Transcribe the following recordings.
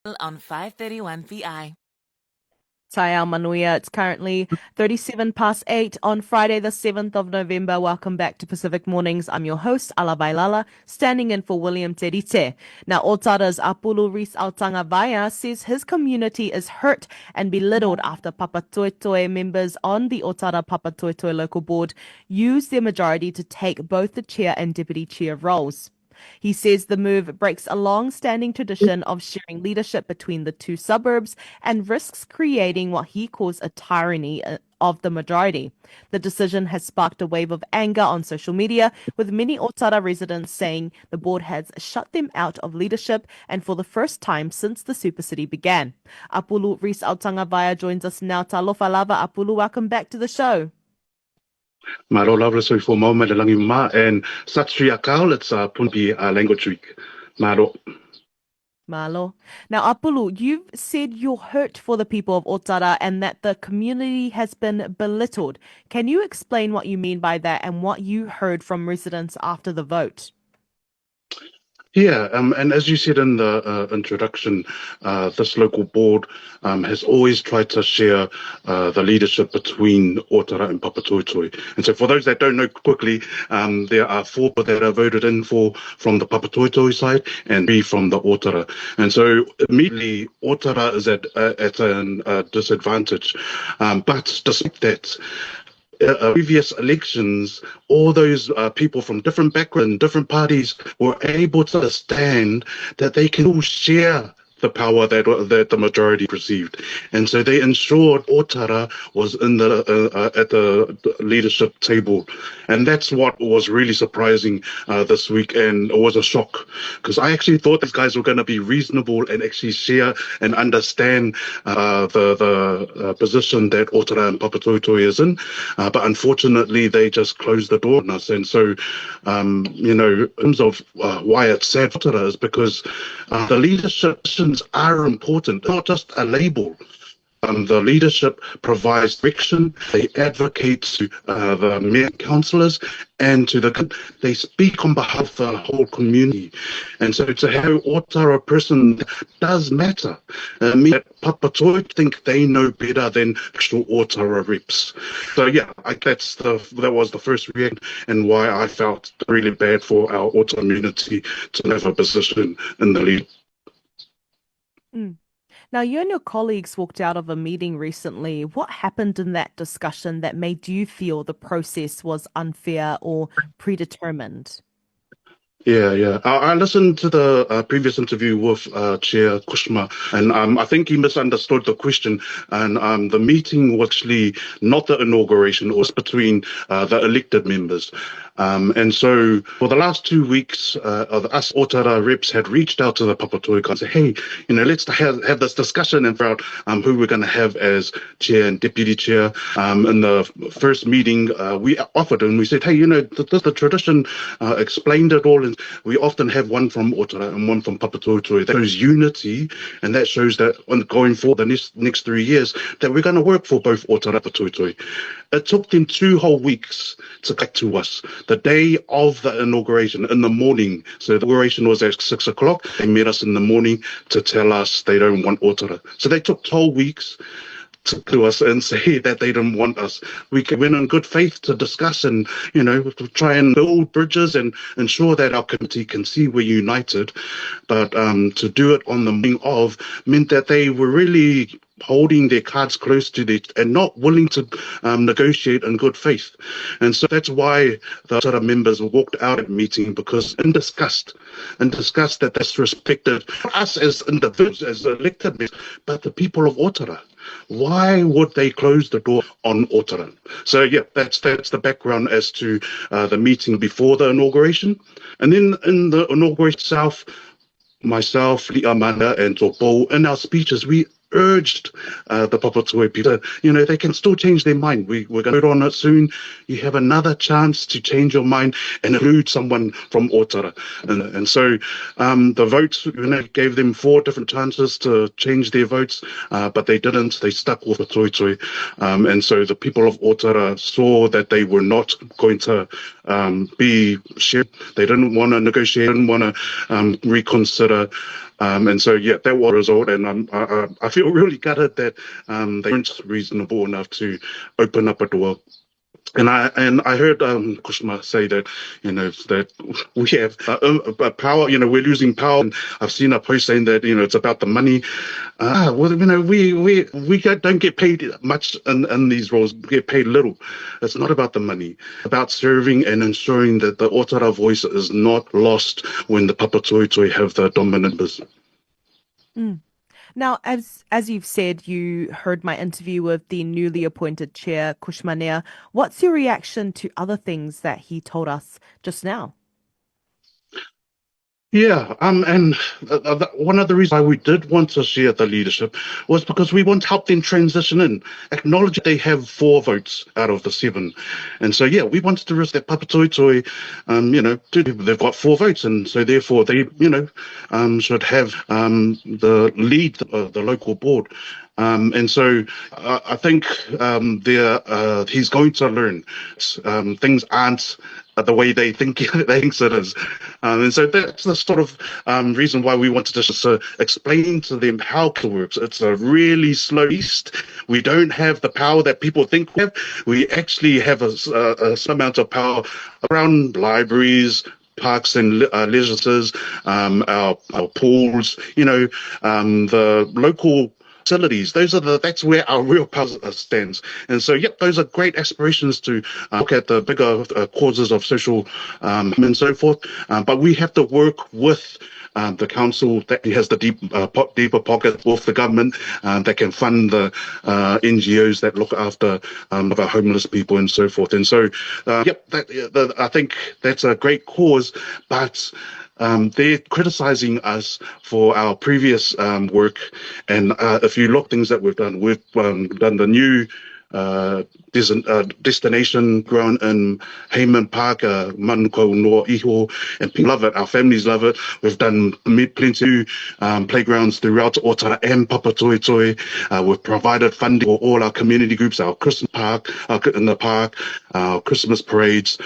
on 531 VI. Taiao Manuia, it's currently 37 past 8 on Friday, the 7th of November. Welcome back to Pacific Mornings. I'm your host, Ala Bailala, standing in for William Terite. Now, Ōtara's Apulu Reece Autagavaia says his community is hurt and belittled after Papatoetoe members on the Ōtara-Papatoetoe Local Board used their majority to take both the chair and deputy chair roles. He says the move breaks a long-standing tradition of sharing leadership between the two suburbs and risks creating what he calls a tyranny of the majority. The decision has sparked a wave of anger on social media, with many Ōtara residents saying the board has shut them out of leadership and for the first time since the Super City began. Apulu Reece Autagavaia joins us now. Talofa lava, Apulu, welcome back to the show. Maro lovely so for moment langi ma and Sat Sri Akal, it's a Punpi language week. Maro. Malo. Now, Apulu, you've said you're hurt for the people of Ōtara and that the community has been belittled. Can you explain what you mean by that and what you heard from residents after the vote? Yeah, and as you said in the introduction, this local board has always tried to share the leadership between Ōtara and Papatoetoe. And so for those that don't know quickly, there are 4 that are voted in for from the Papatoetoe side and 3 from the Ōtara. And so immediately Ōtara is at a disadvantage. But despite that, previous elections, all those people from different backgrounds, different parties were able to understand that they can all share the power that the majority perceived, and so they ensured Ōtara was in at the leadership table, and that's what was really surprising this week, and it was a shock because I actually thought these guys were going to be reasonable and actually share and understand the position that Ōtara and Papatoetoe is in, but unfortunately they just closed the door on us, and so in terms of why it's sad for Ōtara is because the leadership are important, not just a label. The leadership provides direction, they advocate to the mayor and councillors, and they speak on behalf of the whole community. And so to have Ōtara person does matter. That Papatoetoe think they know better than actual Ōtara reps. So yeah, that was the first reaction and why I felt really bad for our Ōtara community to have a position in the lead. Now, you and your colleagues walked out of a meeting recently. What happened in that discussion that made you feel the process was unfair or predetermined? Yeah. I listened to the previous interview with Chair Kushma, and I think he misunderstood the question. And the meeting was actually not the inauguration; it was between the elected members. And so for the last 2 weeks, us Ōtara reps had reached out to the Papatoetoe and said, hey, let's have this discussion about who we're going to have as chair and deputy chair. In the first meeting, we offered and we said, hey, the tradition explained it all. And we often have one from Ōtara and one from Papatoetoe. That shows unity, and that shows that going forward the next 3 years, that we're going to work for both Ōtara and Papatoetoe. It took them 2 whole weeks to get to us. The day of the inauguration, in the morning. So the inauguration was at 6 o'clock. They met us in the morning to tell us they don't want Ōtara. So they took 12 weeks to us and say that they didn't want us. We went in good faith to discuss and, to try and build bridges and ensure that our community can see we're united. But to do it on the morning of meant that they were really holding their cards close to them and not willing to negotiate in good faith. And so that's why the Ōtara members walked out at the meeting, because in disgust that that's respected us as individuals, as elected members, but the people of Ōtara. Why would they close the door on Ōtara? So yeah, that's the background as to the meeting before the inauguration. And then in the inauguration itself, myself, Li'amana and Topo, in our speeches, we urged the Papatoetoe people, they can still change their mind. We're going to vote on it soon. You have another chance to change your mind and include someone from Ōtara. And so the votes, gave them 4 different chances to change their votes, but they didn't. They stuck with Papatoetoe. And so the people of Ōtara saw that they were not going to be shared. They didn't want to negotiate, didn't want to reconsider. And so, yeah, that was the result. And I feel really gutted that they weren't reasonable enough to open up a door. And I heard Kushma say that, that we have power, we're losing power. And I've seen a post saying that, it's about the money. Well, we don't get paid much in these roles. We get paid little. It's not about the money. It's about serving and ensuring that the Ōtara voice is not lost when the Papatoetoe have the dominant position. Mm. Now, as you've said, you heard my interview with the newly appointed chair, Kushmanea. What's your reaction to other things that he told us just now? Yeah, and one of the reasons why we did want to share the leadership was because we want to help them transition in, acknowledge they have 4 votes out of the 7. And so, yeah, we wanted to risk that Papatoetoe, they've got 4 votes, and so therefore they, should have the lead, the local board. And so I think he's going to learn things aren't the way they think it is. And so that's the sort of reason why we wanted to just explain to them how it works. It's a really slow beast. We don't have the power that people think we have. We actually have some amount of power around libraries, parks and leisure centers, our pools, the local facilities. That's where our real power stands. And so, yep, those are great aspirations to look at the bigger causes of social and so forth. But we have to work with the council that has the deeper pocket with the government that can fund the NGOs that look after our homeless people and so forth. And so, I think that's a great cause, but they're criticizing us for our previous work. And if you look things that we've done the new destination ground in Hayman Park, Manuko no Iho, and people love it. Our families love it. We've done plenty of playgrounds throughout Ōtara and Papatoetoe. We've provided funding for all our community groups, our Christmas park, in the park, our Christmas parades,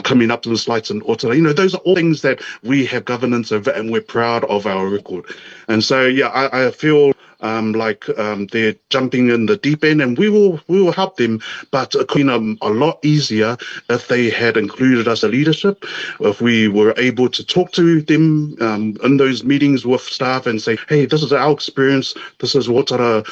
coming up to the lights in Ōtara. Those are all things that we have governance over, and we're proud of our record. And so, yeah, I feel like they're jumping in the deep end, and we will help them, but it could have been a lot easier if they had included us in leadership, if we were able to talk to them in those meetings with staff and say, hey, this is our experience, this is what Ōtara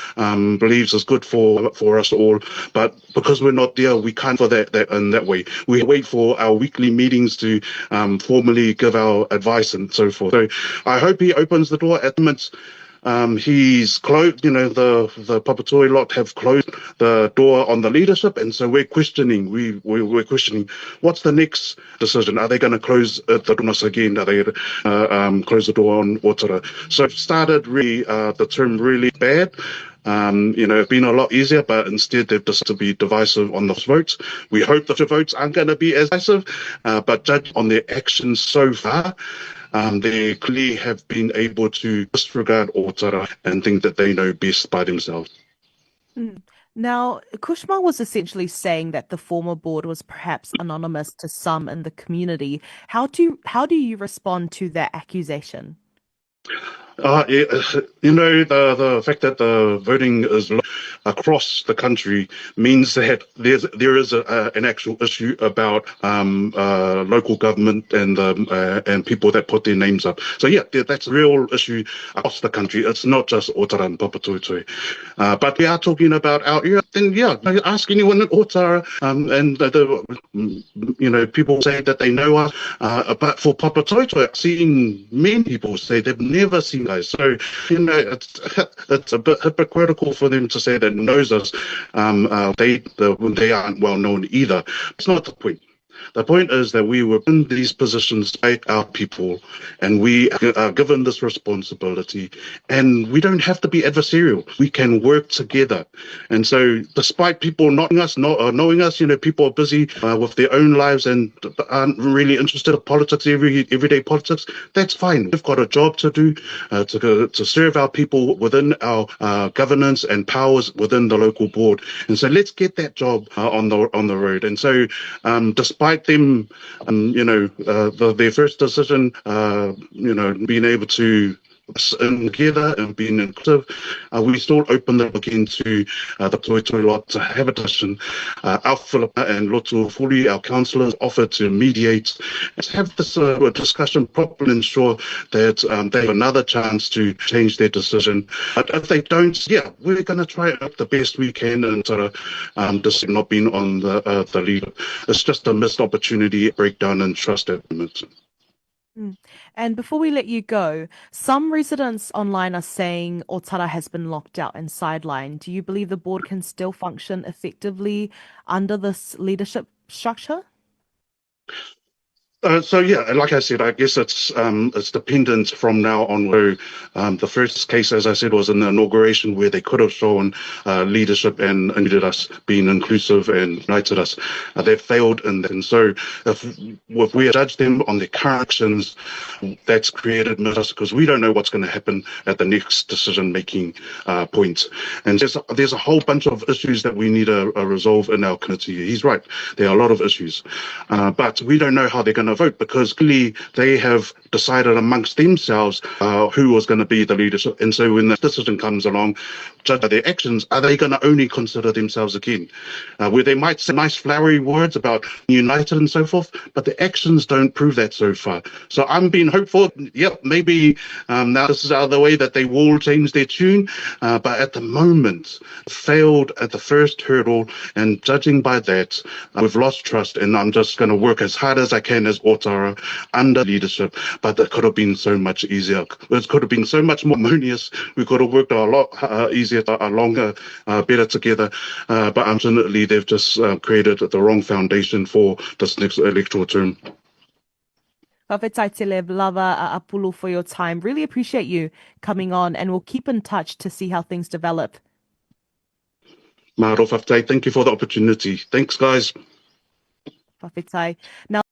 believes is good for us all. But because we're not there, we can't for that in that way. We wait for our weekly meetings to formally give our advice and so forth. So I hope he opens the door. At the moment, he's closed, the Papatoetoe lot have closed the door on the leadership, and so we're questioning. We're questioning what's the next decision. Are they going to close the doors again? Are they close the door on Ōtara? So it started really the term really bad. It's been a lot easier, but instead they've decided to be divisive on those votes. We hope that the votes aren't going to be as divisive, but judging on their actions so far, they clearly have been able to disregard Ōtara and think that they know best by themselves. Now, Kushma was essentially saying that the former board was perhaps anonymous to some in the community. How do you respond to that accusation? The fact that the voting is low across the country means that there is an actual issue about local government and people that put their names up. So yeah, that's a real issue across the country. It's not just Ōtara and Papatoetoe. But we are talking about our area. Then yeah, ask anyone in Ōtara, and people say that they know us. But for Papatoetoe, I've seen many people say they've never seen us. So it's a bit hypocritical for them to say that knows us. They aren't well known either. It's not the point. The point is that we were in these positions by our people, and we are given this responsibility, and we don't have to be adversarial. We can work together. And so despite people not knowing us, people are busy with their own lives and aren't really interested in politics, everyday politics. That's fine. We've got a job to do to serve our people within our governance and powers within the local board. And so let's get that job on the road. And so despite them, their first decision, being able to in together and being inclusive, we still open up again to the Papatoetoe lot to have a discussion. Our Philippa and Lotu Fuli, our councillors, offered to mediate and to have this discussion properly, ensure that they have another chance to change their decision. But if they don't, yeah, we're going to try the best we can and sort of this not being on the leader. It's just a missed opportunity, breakdown in trust at the moment. And before we let you go, some residents online are saying Ōtara has been locked out and sidelined. Do you believe the board can still function effectively under this leadership structure? So yeah, like I said, I guess it's dependent from now on. Where the first case, as I said, was an inauguration where they could have shown leadership and included us, being inclusive and united us. They failed in that, and so if we judge them on their current actions, that's created mistrust because we don't know what's going to happen at the next decision-making point. And there's a whole bunch of issues that we need to resolve in our community. He's right, there are a lot of issues, but we don't know how they're going to vote because clearly they have decided amongst themselves who was going to be the leadership. And so when the decision comes along, judged by their actions, are they going to only consider themselves again? Where they might say nice flowery words about united and so forth, but the actions don't prove that so far. So I'm being hopeful, yep, maybe now this is out of the way that they will change their tune, but at the moment, failed at the first hurdle, and judging by that, we've lost trust, and I'm just going to work as hard as I can as Ōtara under leadership, but it could have been so much easier. It could have been so much more harmonious. We could have worked a lot easier, longer, better together, but unfortunately they've just created the wrong foundation for this next electoral term. Whawhetai lava Apulu for your time. Really appreciate you coming on, and we'll keep in touch to see how things develop. Mā ro whawhetai, thank you for the opportunity. Thanks, guys. Whawhetai. Now